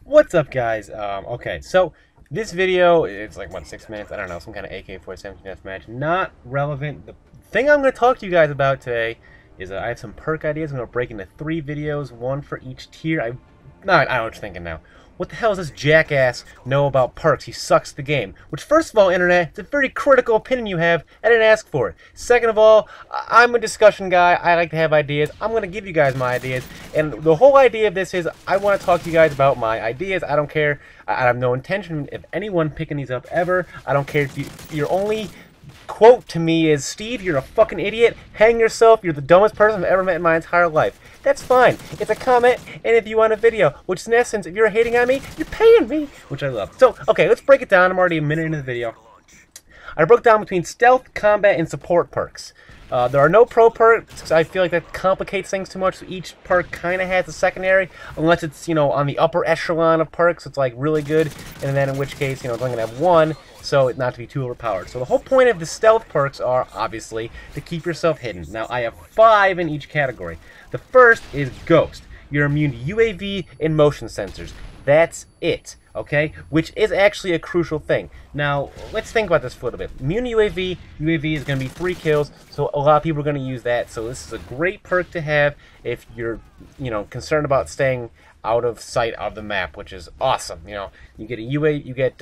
What's up, guys? Okay, so this video, it's like, what, 6 minutes? I don't know, some kind of AK47 deathmatch. Not relevant. The thing I'm going to talk to you guys about today is I have some perk ideas. I'm going to break into 3 videos, one for each tier. I don't know what you're thinking now. What the hell does this jackass know about perks? He sucks the game. Which, first of all, Internet, it's a very critical opinion you have. I didn't ask for it. Second of all, I'm a discussion guy. I like to have ideas. I'm going to give you guys my ideas. And the whole idea of this is I want to talk to you guys about my ideas. I don't care. I have no intention of anyone picking these up ever. I don't care if your only quote to me is, Steve, you're a fucking idiot, hang yourself, you're the dumbest person I've ever met in my entire life. That's fine. It's a comment, and if you want a video, which in essence, if you're hating on me, you're paying me, which I love. So, okay, let's break it down. I'm already a minute into the video. I broke down between stealth, combat, and support perks. There are no pro perks. I feel like that complicates things too much. So each perk kind of has a secondary, unless it's, you know, on the upper echelon of perks. It's like really good, and then in which case, you know, it's only gonna have one, so it not to be too overpowered. So the whole point of the stealth perks are obviously to keep yourself hidden. Now I have 5 in each category. The first is Ghost. You're immune to UAV and motion sensors. That's it, okay? Which is actually a crucial thing. Now, let's think about this for a little bit. Immune to UAV, UAV is going to be 3 kills, so a lot of people are going to use that. So this is a great perk to have if you're, you know, concerned about staying out of sight of the map, which is awesome. You know, you get a UAV, you get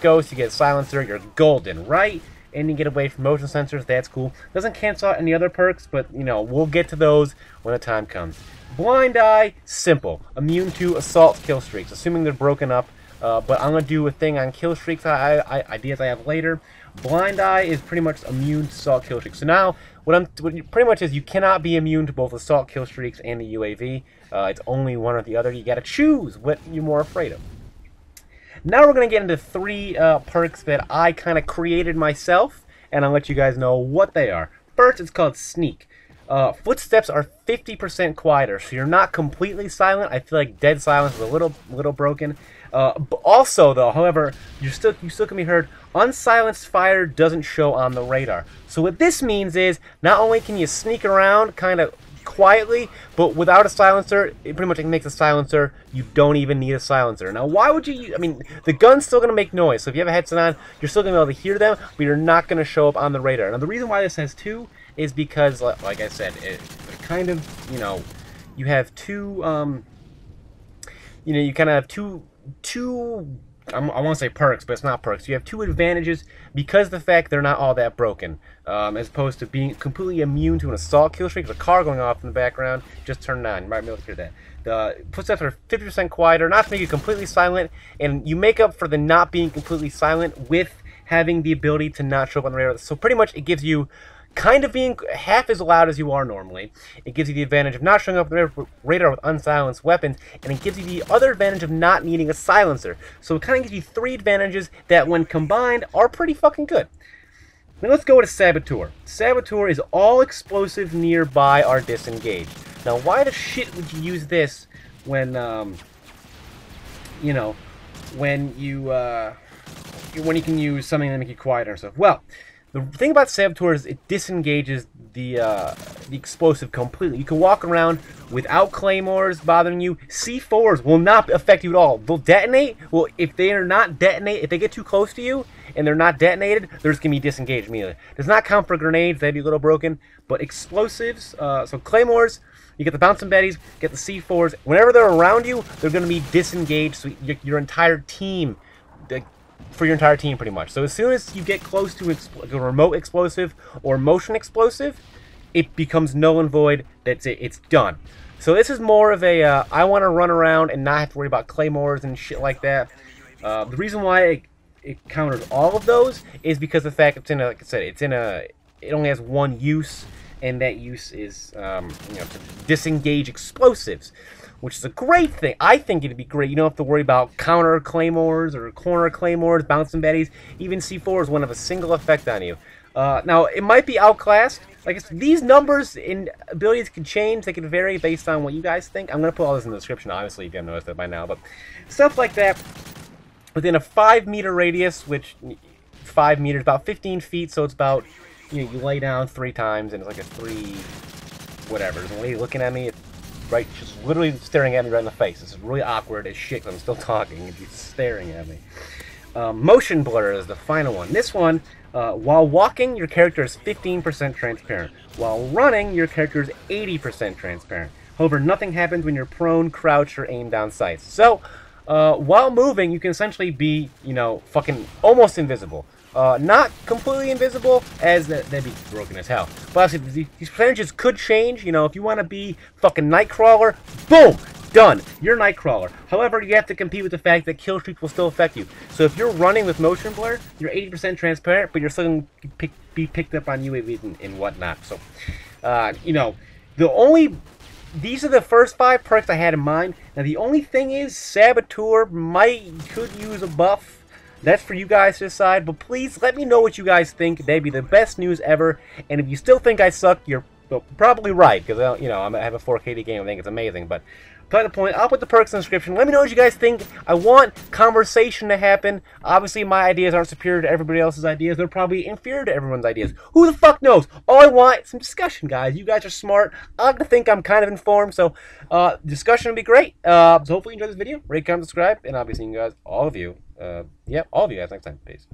Ghost, you get a Silencer, you're golden, right? And you get away from motion sensors. That's cool. Doesn't cancel out any other perks, but you know, we'll get to those when the time comes. Blind Eye, simple. Immune to assault kill streaks, assuming they're broken up. But I'm gonna do a thing on kill streaks. Ideas I have later. Blind Eye is pretty much immune to assault kill streaks. So now, what pretty much is you cannot be immune to both assault kill streaks and the UAV. It's only one or the other. You gotta choose what you're more afraid of. Now we're going to get into 3 perks that I kind of created myself, and I'll let you guys know what they are. First, it's called Sneak. Footsteps are 50% quieter, so you're not completely silent. I feel like dead silence is a little broken. But also, though, however, you still can be heard. Unsilenced fire doesn't show on the radar. So what this means is, not only can you sneak around kind of quietly, but without a silencer, it pretty much makes a silencer. You don't even need a silencer. Now, why would you? I mean, the gun's still going to make noise, so if you have a headset on, you're still going to be able to hear them, but you're not going to show up on the radar. Now, the reason why this has 2 is because, like I said, it kind of, you know, you have 2, you know, you kind of have two I want to say perks, but it's not perks. You have 2 advantages because of the fact they're not all that broken, as opposed to being completely immune to an assault kill streak. There's a car going off in the background. Just turn it on. You might be able to hear that. The footsteps are 50% quieter, not to make you completely silent, and you make up for the not being completely silent with having the ability to not show up on the radar. So pretty much it gives you kind of being half as loud as you are normally. It gives you the advantage of not showing up on the radar with unsilenced weapons, and it gives you the other advantage of not needing a silencer. So it kind of gives you 3 advantages that, when combined, are pretty fucking good. Now let's go to Saboteur. Saboteur is all explosives nearby are disengaged. Now, why the shit would you use this when, you know, when you can use something to make you quieter and stuff? Well, the thing about Saboteur is it disengages the explosive completely. You can walk around without claymores bothering you. C4s will not affect you at all. They'll detonate. Well, if they are not detonate, if they get too close to you and they're not detonated, they're just gonna be disengaged immediately. Does not count for grenades. They'd be a little broken. But explosives, so claymores, you get the bouncing betties, get the C4s. Whenever they're around you, they're gonna be disengaged. So your entire team. For your entire team, pretty much. So as soon as you get close to a remote explosive or motion explosive, it becomes null and void. That's it. It's done. So this is more of a I want to run around and not have to worry about claymores and shit like that. The reason why it counters all of those is because of the fact it's in a, like I said, it only has 1 use, and that use is you know, to disengage explosives, which is a great thing. I think it'd be great. You don't have to worry about counter claymores or corner claymores, bouncing betties. Even C4s won't have a single effect on you. Now, it might be outclassed. Like I said, these numbers and abilities can change. They can vary based on what you guys think. I'm going to put all this in the description, obviously, if you haven't noticed that by now. But stuff like that within a 5-meter radius, which 5 meters, about 15 feet, so it's about, you know, you lay down 3 times, and it's like a 3, whatever. There's a lady looking at me. right, just literally staring at me right in the face. This is really awkward as shit. I'm still talking and he's staring at me. Motion blur is the final one. This one, while walking, your character is 15% transparent. While running, your character is 80% transparent. However, nothing happens when you're prone, crouched, or aimed down sights. So, while moving, you can essentially be, you know, fucking almost invisible. Not completely invisible, as that'd be broken as hell. But obviously, these percentages could change. You know, if you want to be fucking Nightcrawler, boom! Done. You're Nightcrawler. However, you have to compete with the fact that kill streaks will still affect you. So if you're running with motion blur, you're 80% transparent, but you're still going to be picked up on UAVs and whatnot. So, you know, these are the first 5 perks I had in mind. Now, the only thing is, Saboteur could use a buff. That's for you guys to decide. But please, let me know what you guys think. That'd be the best news ever. And if you still think I suck, you're probably right. Because, you know, I have a 4KD game. I think it's amazing. But to the point, I'll put the perks in the description. Let me know what you guys think. I want conversation to happen. Obviously, my ideas aren't superior to everybody else's ideas. They're probably inferior to everyone's ideas. Who the fuck knows? All I want is some discussion, guys. You guys are smart. I like to think I'm kind of informed, so discussion would be great. So hopefully you enjoyed this video. Rate, comment, subscribe, and I'll be seeing you guys, all of you guys next time. Peace.